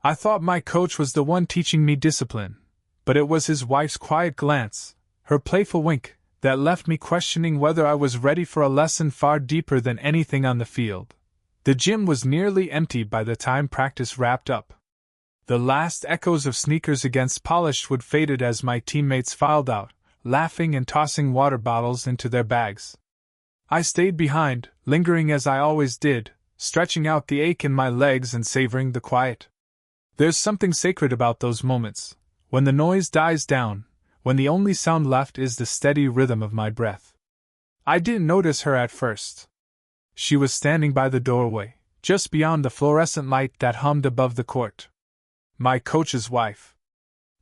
I thought my coach was the one teaching me discipline, but it was his wife's quiet glance, her playful wink, that left me questioning whether I was ready for a lesson far deeper than anything on the field. The gym was nearly empty by the time practice wrapped up. The last echoes of sneakers against polished wood faded as my teammates filed out, laughing and tossing water bottles into their bags. I stayed behind, lingering as I always did, stretching out the ache in my legs and savoring the quiet. There's something sacred about those moments, when the noise dies down, when the only sound left is the steady rhythm of my breath. I didn't notice her at first. She was standing by the doorway, just beyond the fluorescent light that hummed above the court. My coach's wife.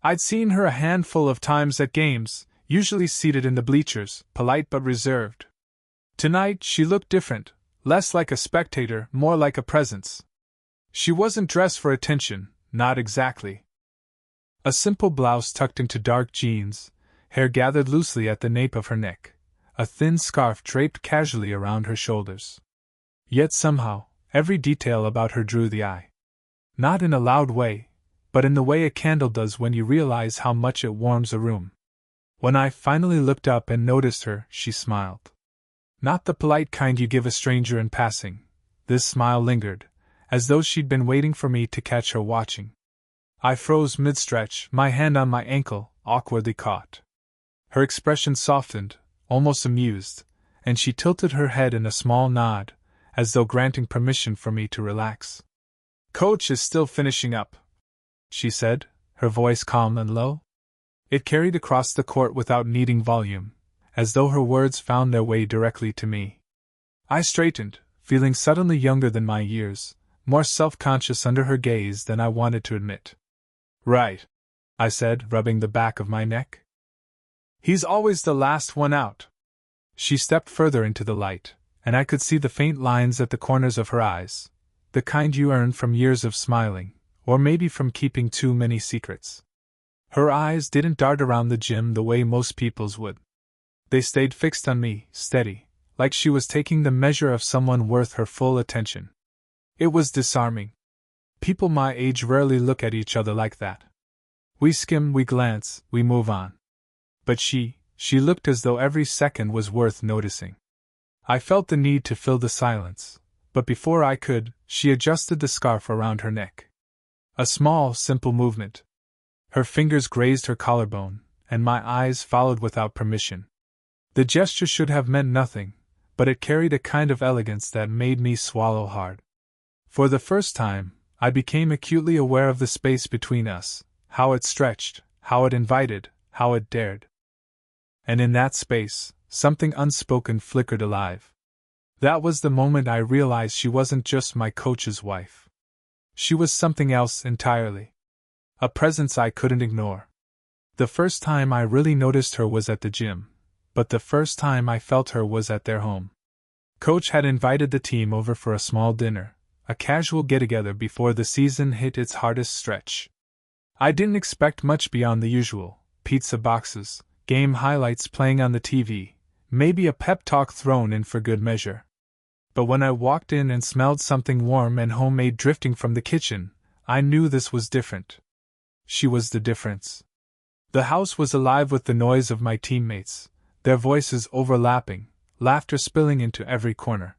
I'd seen her a handful of times at games, usually seated in the bleachers, polite but reserved. Tonight she looked different, less like a spectator, more like a presence. She wasn't dressed for attention, not exactly. A simple blouse tucked into dark jeans, hair gathered loosely at the nape of her neck, a thin scarf draped casually around her shoulders. Yet somehow, every detail about her drew the eye. Not in a loud way, but in the way a candle does when you realize how much it warms a room. When I finally looked up and noticed her, she smiled. Not the polite kind you give a stranger in passing. This smile lingered, as though she'd been waiting for me to catch her watching. I froze mid-stretch, my hand on my ankle, awkwardly caught. Her expression softened, almost amused, and she tilted her head in a small nod, as though granting permission for me to relax. "Coach is still finishing up," she said, her voice calm and low. It carried across the court without needing volume, as though her words found their way directly to me. I straightened, feeling suddenly younger than my years, more self-conscious under her gaze than I wanted to admit. "Right," I said, rubbing the back of my neck. "He's always the last one out." She stepped further into the light, and I could see the faint lines at the corners of her eyes, the kind you earn from years of smiling, or maybe from keeping too many secrets. Her eyes didn't dart around the gym the way most people's would. They stayed fixed on me, steady, like she was taking the measure of someone worth her full attention. It was disarming. People my age rarely look at each other like that. We skim, we glance, we move on. But she looked as though every second was worth noticing. I felt the need to fill the silence, but before I could, she adjusted the scarf around her neck. A small, simple movement. Her fingers grazed her collarbone, and my eyes followed without permission. The gesture should have meant nothing, but it carried a kind of elegance that made me swallow hard. For the first time, I became acutely aware of the space between us, how it stretched, how it invited, how it dared. And in that space, something unspoken flickered alive. That was the moment I realized she wasn't just my coach's wife. She was something else entirely. A presence I couldn't ignore. The first time I really noticed her was at the gym, but the first time I felt her was at their home. Coach had invited the team over for a small dinner, a casual get-together before the season hit its hardest stretch. I didn't expect much beyond the usual: pizza boxes, game highlights playing on the TV, maybe a pep talk thrown in for good measure. But when I walked in and smelled something warm and homemade drifting from the kitchen, I knew this was different. She was the difference. The house was alive with the noise of my teammates, their voices overlapping, laughter spilling into every corner.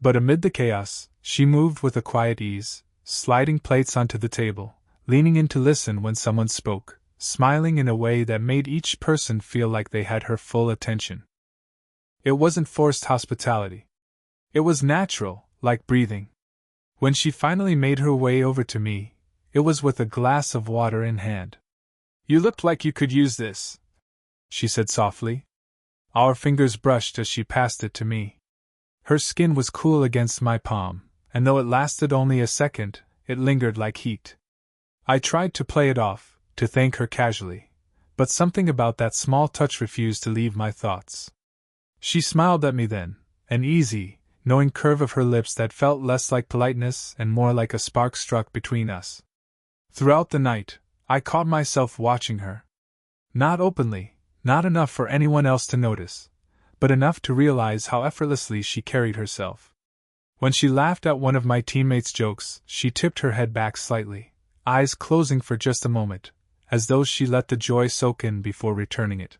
But amid the chaos, she moved with a quiet ease, sliding plates onto the table, leaning in to listen when someone spoke, smiling in a way that made each person feel like they had her full attention. It wasn't forced hospitality. It was natural, like breathing. When she finally made her way over to me, it was with a glass of water in hand. "You looked like you could use this," she said softly. Our fingers brushed as she passed it to me. Her skin was cool against my palm, and though it lasted only a second, it lingered like heat. I tried to play it off, to thank her casually, but something about that small touch refused to leave my thoughts. She smiled at me then, an easy, knowing curve of her lips that felt less like politeness and more like a spark struck between us. Throughout the night, I caught myself watching her. Not openly, not enough for anyone else to notice, but enough to realize how effortlessly she carried herself. When she laughed at one of my teammates' jokes, she tipped her head back slightly, eyes closing for just a moment, as though she let the joy soak in before returning it.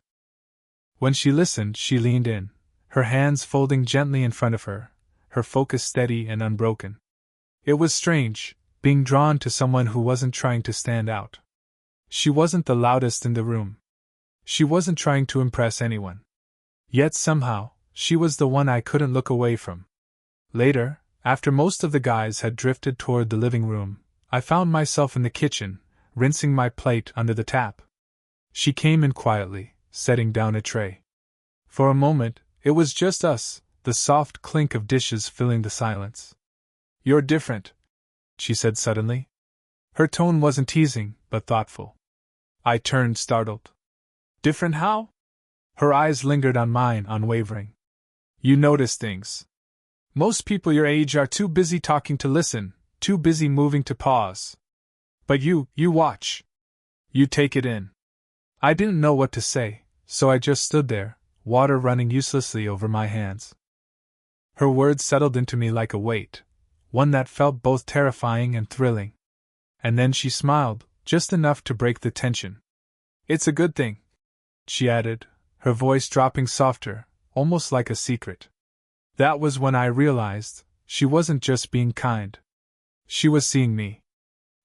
When she listened, she leaned in, her hands folding gently in front of her, her focus steady and unbroken. It was strange, being drawn to someone who wasn't trying to stand out. She wasn't the loudest in the room. She wasn't trying to impress anyone. Yet somehow, she was the one I couldn't look away from. Later, after most of the guys had drifted toward the living room, I found myself in the kitchen, rinsing my plate under the tap. She came in quietly, setting down a tray. For a moment, it was just us, the soft clink of dishes filling the silence. "You're different," she said suddenly. Her tone wasn't teasing, but thoughtful. I turned, startled. "Different how?" Her eyes lingered on mine, unwavering. "You notice things. Most people your age are too busy talking to listen, too busy moving to pause. But you watch. You take it in." I didn't know what to say, so I just stood there, water running uselessly over my hands. Her words settled into me like a weight, one that felt both terrifying and thrilling. And then she smiled, just enough to break the tension. "It's a good thing," she added, her voice dropping softer, almost like a secret. That was when I realized she wasn't just being kind. She was seeing me.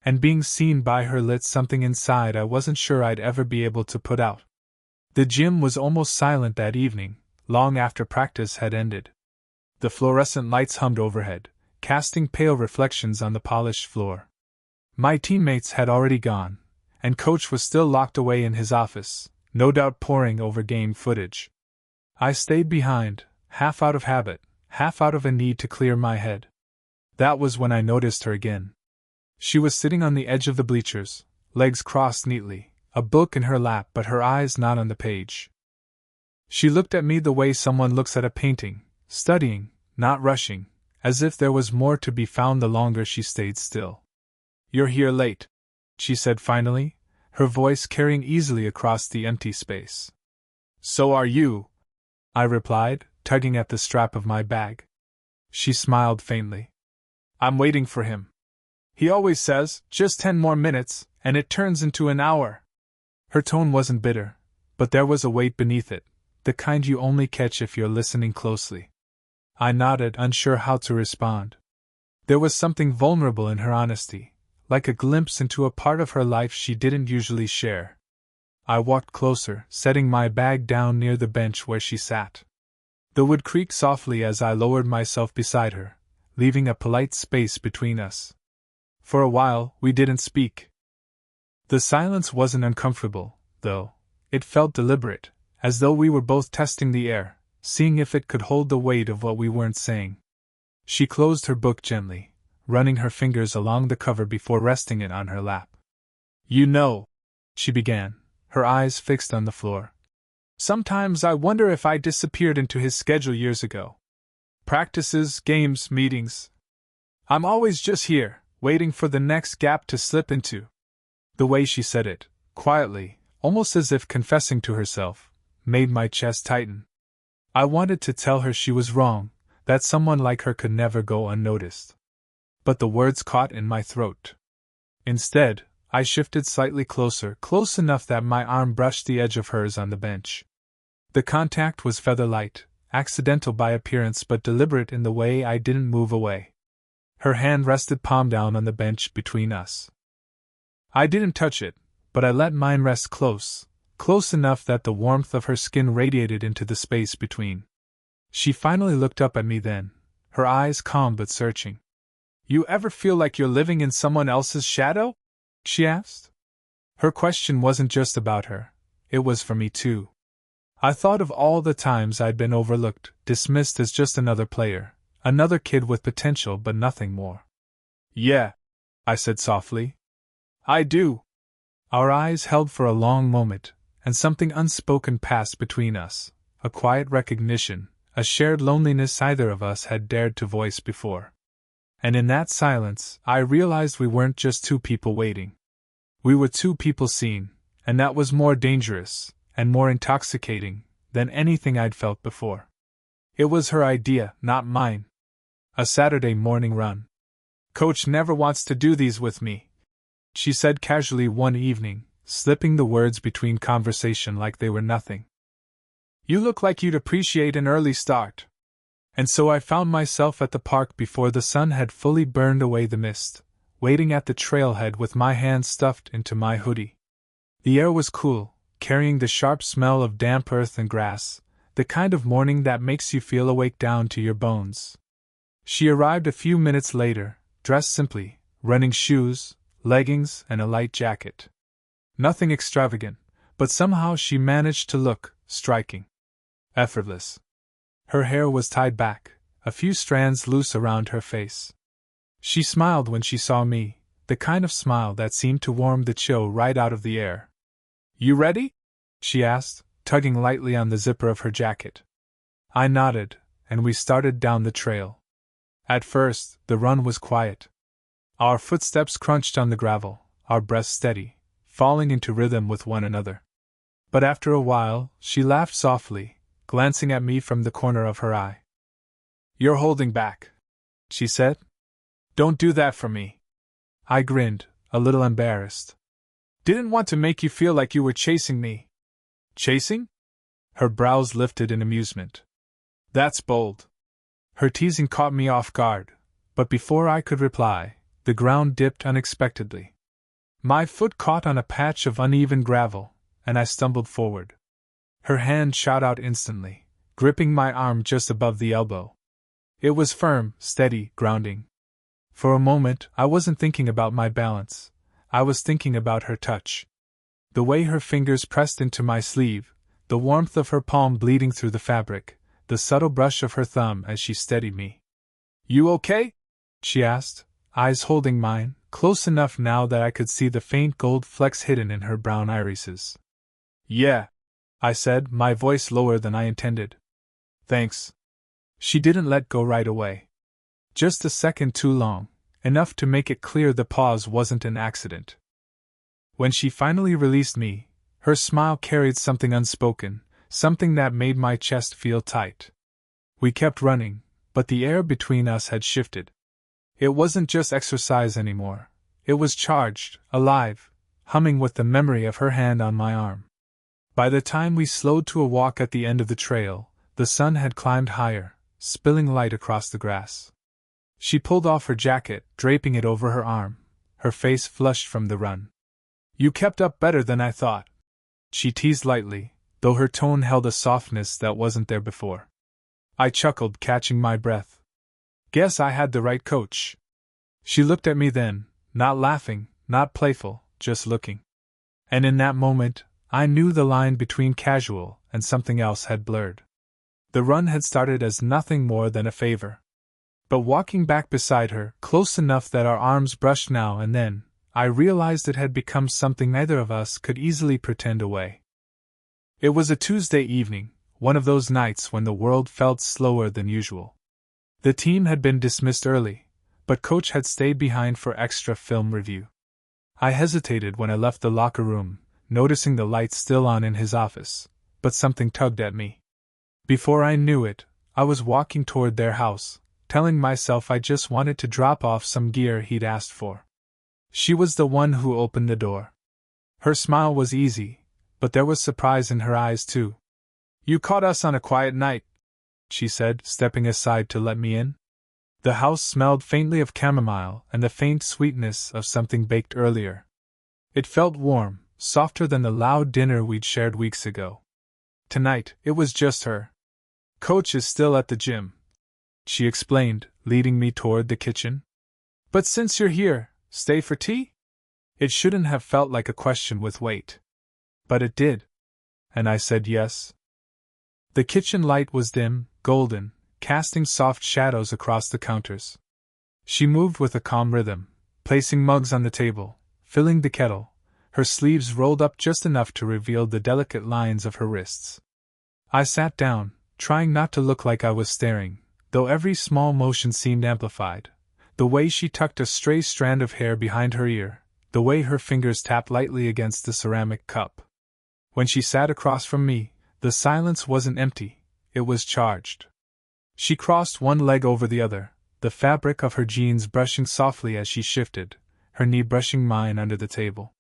And being seen by her lit something inside I wasn't sure I'd ever be able to put out. The gym was almost silent that evening, long after practice had ended. The fluorescent lights hummed overhead, casting pale reflections on the polished floor. My teammates had already gone, and Coach was still locked away in his office, no doubt poring over game footage. I stayed behind, half out of habit, half out of a need to clear my head. That was when I noticed her again. She was sitting on the edge of the bleachers, legs crossed neatly, a book in her lap but her eyes not on the page. She looked at me the way someone looks at a painting, studying, not rushing, as if there was more to be found the longer she stayed still. "You're here late," she said finally, her voice carrying easily across the empty space. "So are you," I replied, tugging at the strap of my bag. She smiled faintly. "I'm waiting for him. He always says, just 10 more minutes, and it turns into an hour." Her tone wasn't bitter, but there was a weight beneath it, the kind you only catch if you're listening closely. I nodded, unsure how to respond. There was something vulnerable in her honesty, like a glimpse into a part of her life she didn't usually share. I walked closer, setting my bag down near the bench where she sat. The wood creaked softly as I lowered myself beside her, leaving a polite space between us. For a while, we didn't speak. The silence wasn't uncomfortable, though. It felt deliberate, as though we were both testing the air, seeing if it could hold the weight of what we weren't saying. She closed her book gently, running her fingers along the cover before resting it on her lap. "You know," she began, her eyes fixed on the floor. "Sometimes I wonder if I disappeared into his schedule years ago. Practices, games, meetings. I'm always just here, waiting for the next gap to slip into." The way she said it, quietly, almost as if confessing to herself, made my chest tighten. I wanted to tell her she was wrong, that someone like her could never go unnoticed. But the words caught in my throat. Instead, I shifted slightly closer, close enough that my arm brushed the edge of hers on the bench. The contact was feather-light, accidental by appearance but deliberate in the way I didn't move away. Her hand rested palm down on the bench between us. I didn't touch it, but I let mine rest close enough that the warmth of her skin radiated into the space between. She finally looked up at me then, her eyes calm but searching. "You ever feel like you're living in someone else's shadow?" she asked. Her question wasn't just about her, it was for me too. I thought of all the times I'd been overlooked, dismissed as just another player, another kid with potential but nothing more. "Yeah," I said softly. "I do." Our eyes held for a long moment, and something unspoken passed between us, a quiet recognition, a shared loneliness neither of us had dared to voice before. And in that silence, I realized we weren't just two people waiting. We were two people seen, and that was more dangerous, and more intoxicating, than anything I'd felt before. It was her idea, not mine. A Saturday morning run. "Coach never wants to do these with me," she said casually one evening, slipping the words between conversation like they were nothing. You look like you'd appreciate an early start. And so I found myself at the park before the sun had fully burned away the mist, waiting at the trailhead with my hands stuffed into my hoodie. The air was cool, carrying the sharp smell of damp earth and grass, the kind of morning that makes you feel awake down to your bones. She arrived a few minutes later, dressed simply, running shoes, leggings, and a light jacket. Nothing extravagant, but somehow she managed to look striking. Effortless. Her hair was tied back, a few strands loose around her face. She smiled when she saw me, the kind of smile that seemed to warm the chill right out of the air. You ready? She asked, tugging lightly on the zipper of her jacket. I nodded, and we started down the trail. At first, the run was quiet. Our footsteps crunched on the gravel, our breaths steady, falling into rhythm with one another. But after a while, she laughed softly, glancing at me from the corner of her eye. You're holding back, she said. Don't do that for me. I grinned, a little embarrassed. Didn't want to make you feel like you were chasing me. Chasing? Her brows lifted in amusement. That's bold. Her teasing caught me off guard, but before I could reply, the ground dipped unexpectedly. My foot caught on a patch of uneven gravel, and I stumbled forward. Her hand shot out instantly, gripping my arm just above the elbow. It was firm, steady, grounding. For a moment, I wasn't thinking about my balance. I was thinking about her touch. The way her fingers pressed into my sleeve, the warmth of her palm bleeding through the fabric, the subtle brush of her thumb as she steadied me. You okay? She asked, eyes holding mine, close enough now that I could see the faint gold flecks hidden in her brown irises. Yeah, I said, my voice lower than I intended. Thanks. She didn't let go right away. Just a second too long, enough to make it clear the pause wasn't an accident. When she finally released me, her smile carried something unspoken, something that made my chest feel tight. We kept running, but the air between us had shifted. It wasn't just exercise anymore. It was charged, alive, humming with the memory of her hand on my arm. By the time we slowed to a walk at the end of the trail, the sun had climbed higher, spilling light across the grass. She pulled off her jacket, draping it over her arm, her face flushed from the run. You kept up better than I thought, she teased lightly, though her tone held a softness that wasn't there before. I chuckled, catching my breath. Guess I had the right coach. She looked at me then, not laughing, not playful, just looking. And in that moment, I knew the line between casual and something else had blurred. The run had started as nothing more than a favor. But walking back beside her, close enough that our arms brushed now and then, I realized it had become something neither of us could easily pretend away. It was a Tuesday evening, one of those nights when the world felt slower than usual. The team had been dismissed early, but Coach had stayed behind for extra film review. I hesitated when I left the locker room, noticing the lights still on in his office, but something tugged at me. Before I knew it, I was walking toward their house, telling myself I just wanted to drop off some gear he'd asked for. She was the one who opened the door. Her smile was easy, but there was surprise in her eyes too. You caught us on a quiet night, she said, stepping aside to let me in. The house smelled faintly of chamomile and the faint sweetness of something baked earlier. It felt warm, softer than the loud dinner we'd shared weeks ago. Tonight, it was just her. Coach is still at the gym, she explained, leading me toward the kitchen. But since you're here, stay for tea? It shouldn't have felt like a question with weight. But it did. And I said yes. The kitchen light was dim, golden, casting soft shadows across the counters. She moved with a calm rhythm, placing mugs on the table, filling the kettle, her sleeves rolled up just enough to reveal the delicate lines of her wrists. I sat down, trying not to look like I was staring, though every small motion seemed amplified. The way she tucked a stray strand of hair behind her ear, the way her fingers tapped lightly against the ceramic cup. When she sat across from me, the silence wasn't empty, it was charged. She crossed one leg over the other, the fabric of her jeans brushing softly as she shifted, her knee brushing mine under the table.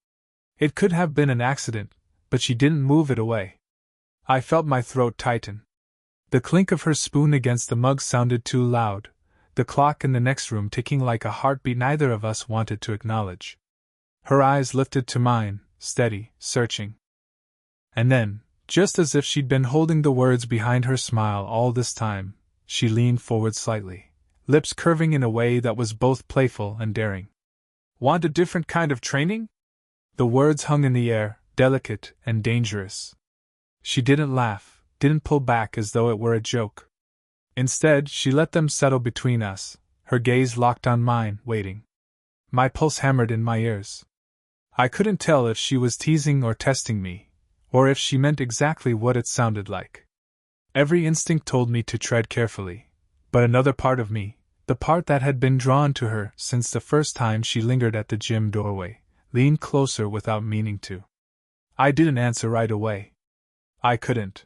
It could have been an accident, but she didn't move it away. I felt my throat tighten. The clink of her spoon against the mug sounded too loud, the clock in the next room ticking like a heartbeat neither of us wanted to acknowledge. Her eyes lifted to mine, steady, searching. And then, just as if she'd been holding the words behind her smile all this time, she leaned forward slightly, lips curving in a way that was both playful and daring. "Want a different kind of training?" The words hung in the air, delicate and dangerous. She didn't laugh, didn't pull back as though it were a joke. Instead, she let them settle between us, her gaze locked on mine, waiting. My pulse hammered in my ears. I couldn't tell if she was teasing or testing me, or if she meant exactly what it sounded like. Every instinct told me to tread carefully, but another part of me, the part that had been drawn to her since the first time she lingered at the gym doorway, leaned closer without meaning to. I didn't answer right away. I couldn't.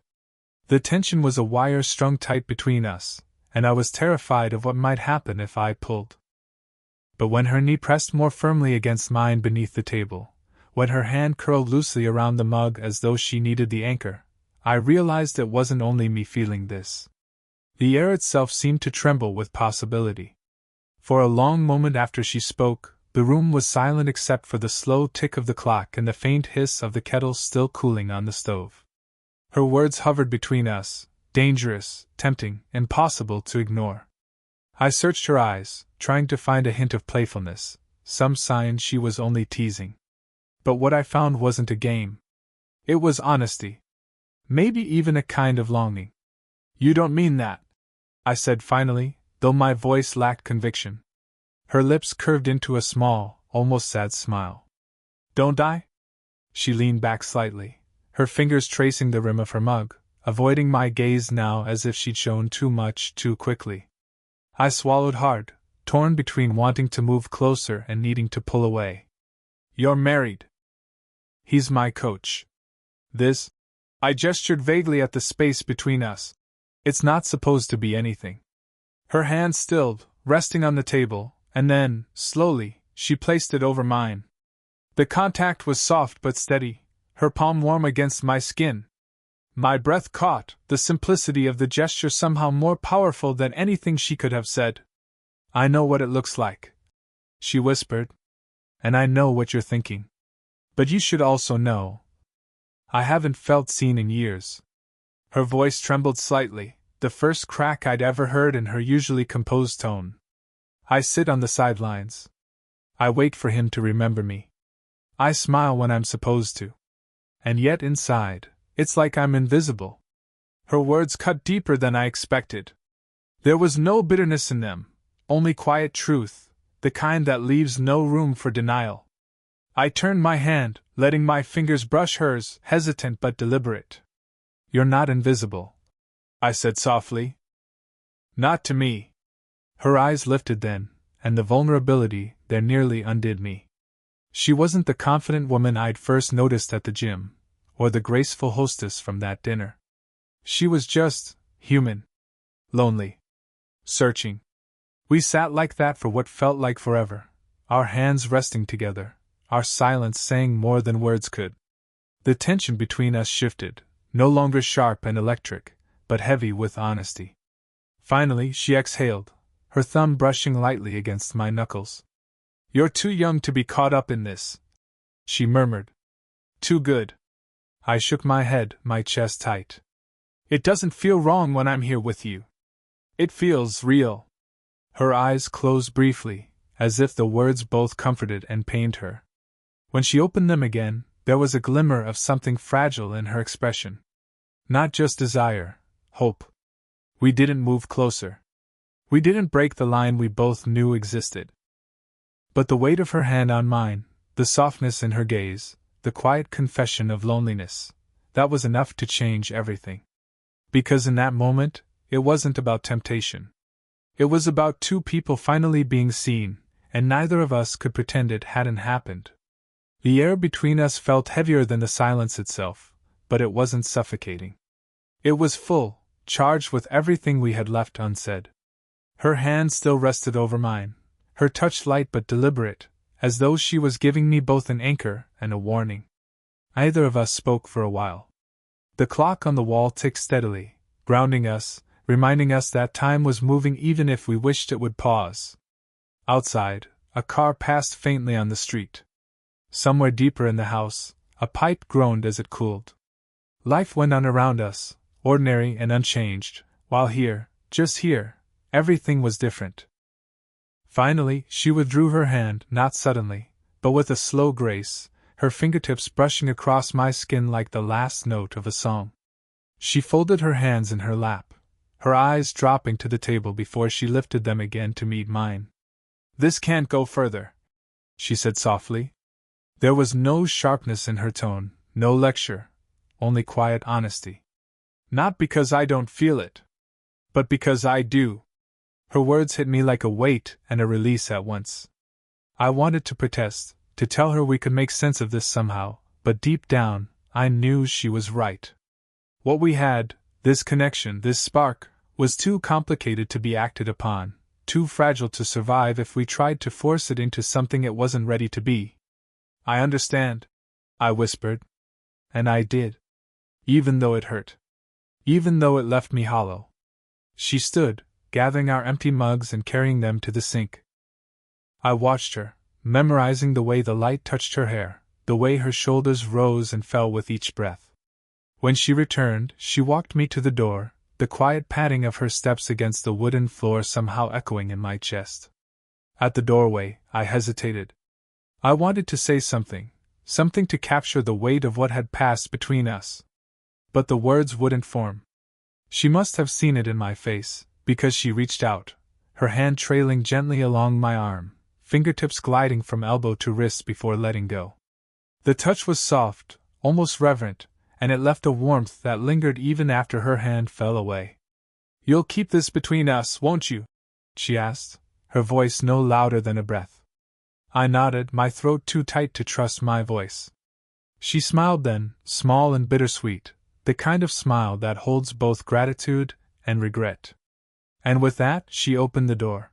The tension was a wire strung tight between us, and I was terrified of what might happen if I pulled. But when her knee pressed more firmly against mine beneath the table, when her hand curled loosely around the mug as though she needed the anchor, I realized it wasn't only me feeling this. The air itself seemed to tremble with possibility. For a long moment after she spoke, the room was silent except for the slow tick of the clock and the faint hiss of the kettle still cooling on the stove. Her words hovered between us, dangerous, tempting, impossible to ignore. I searched her eyes, trying to find a hint of playfulness, some sign she was only teasing. But what I found wasn't a game. It was honesty. Maybe even a kind of longing. "You don't mean that," I said finally, though my voice lacked conviction. Her lips curved into a small, almost sad smile. "Don't I?" She leaned back slightly, her fingers tracing the rim of her mug, avoiding my gaze now as if she'd shown too much too quickly. I swallowed hard, torn between wanting to move closer and needing to pull away. "You're married." "He's my coach." "This?" I gestured vaguely at the space between us. "It's not supposed to be anything." Her hand stilled, resting on the table, and then, slowly, she placed it over mine. The contact was soft but steady, her palm warm against my skin. My breath caught, the simplicity of the gesture somehow more powerful than anything she could have said. "I know what it looks like," she whispered. "And I know what you're thinking. But you should also know. I haven't felt seen in years." Her voice trembled slightly, the first crack I'd ever heard in her usually composed tone. "I sit on the sidelines. I wait for him to remember me. I smile when I'm supposed to. And yet inside, it's like I'm invisible." Her words cut deeper than I expected. There was no bitterness in them, only quiet truth, the kind that leaves no room for denial. I turned my hand, letting my fingers brush hers, hesitant but deliberate. "You're not invisible," I said softly. "Not to me." Her eyes lifted then, and the vulnerability there nearly undid me. She wasn't the confident woman I'd first noticed at the gym, or the graceful hostess from that dinner. She was just human. Lonely. Searching. We sat like that for what felt like forever, our hands resting together, our silence saying more than words could. The tension between us shifted, no longer sharp and electric, but heavy with honesty. Finally, she exhaled, her thumb brushing lightly against my knuckles. "You're too young to be caught up in this," she murmured. "Too good." I shook my head, my chest tight. "It doesn't feel wrong when I'm here with you. It feels real." Her eyes closed briefly, as if the words both comforted and pained her. When she opened them again, there was a glimmer of something fragile in her expression. Not just desire, hope. We didn't move closer. We didn't break the line we both knew existed. But the weight of her hand on mine, the softness in her gaze, the quiet confession of loneliness, that was enough to change everything. Because in that moment, it wasn't about temptation. It was about two people finally being seen, and neither of us could pretend it hadn't happened. The air between us felt heavier than the silence itself, but it wasn't suffocating. It was full, charged with everything we had left unsaid. Her hand still rested over mine, her touch light but deliberate, as though she was giving me both an anchor and a warning. Neither of us spoke for a while. The clock on the wall ticked steadily, grounding us, reminding us that time was moving even if we wished it would pause. Outside, a car passed faintly on the street. Somewhere deeper in the house, a pipe groaned as it cooled. Life went on around us, ordinary and unchanged, while here, just here, everything was different. Finally, she withdrew her hand, not suddenly, but with a slow grace, her fingertips brushing across my skin like the last note of a song. She folded her hands in her lap, her eyes dropping to the table before she lifted them again to meet mine. "This can't go further," she said softly. There was no sharpness in her tone, no lecture, only quiet honesty. "Not because I don't feel it, but because I do." Her words hit me like a weight and a release at once. I wanted to protest, to tell her we could make sense of this somehow, but deep down, I knew she was right. What we had, this connection, this spark, was too complicated to be acted upon, too fragile to survive if we tried to force it into something it wasn't ready to be. "I understand," I whispered. And I did. Even though it hurt. Even though it left me hollow. She stood, gathering our empty mugs and carrying them to the sink. I watched her, memorizing the way the light touched her hair, the way her shoulders rose and fell with each breath. When she returned, she walked me to the door, the quiet padding of her steps against the wooden floor somehow echoing in my chest. At the doorway, I hesitated. I wanted to say something to capture the weight of what had passed between us. But the words wouldn't form. She must have seen it in my face, because she reached out, her hand trailing gently along my arm, fingertips gliding from elbow to wrist before letting go. The touch was soft, almost reverent, and it left a warmth that lingered even after her hand fell away. "You'll keep this between us, won't you?" she asked, her voice no louder than a breath. I nodded, my throat too tight to trust my voice. She smiled then, small and bittersweet, the kind of smile that holds both gratitude and regret. And with that, she opened the door.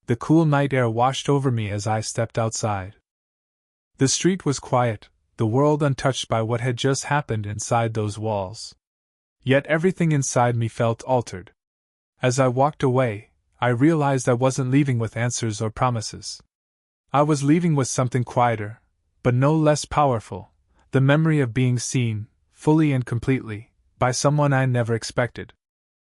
The cool night air washed over me as I stepped outside. The street was quiet, the world untouched by what had just happened inside those walls. Yet everything inside me felt altered. As I walked away, I realized I wasn't leaving with answers or promises. I was leaving with something quieter, but no less powerful, the memory of being seen, fully and completely, by someone I never expected.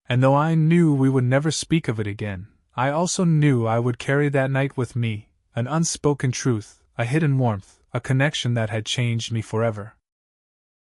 And though I knew we would never speak of it again, I also knew I would carry that night with me, an unspoken truth, a hidden warmth, a connection that had changed me forever.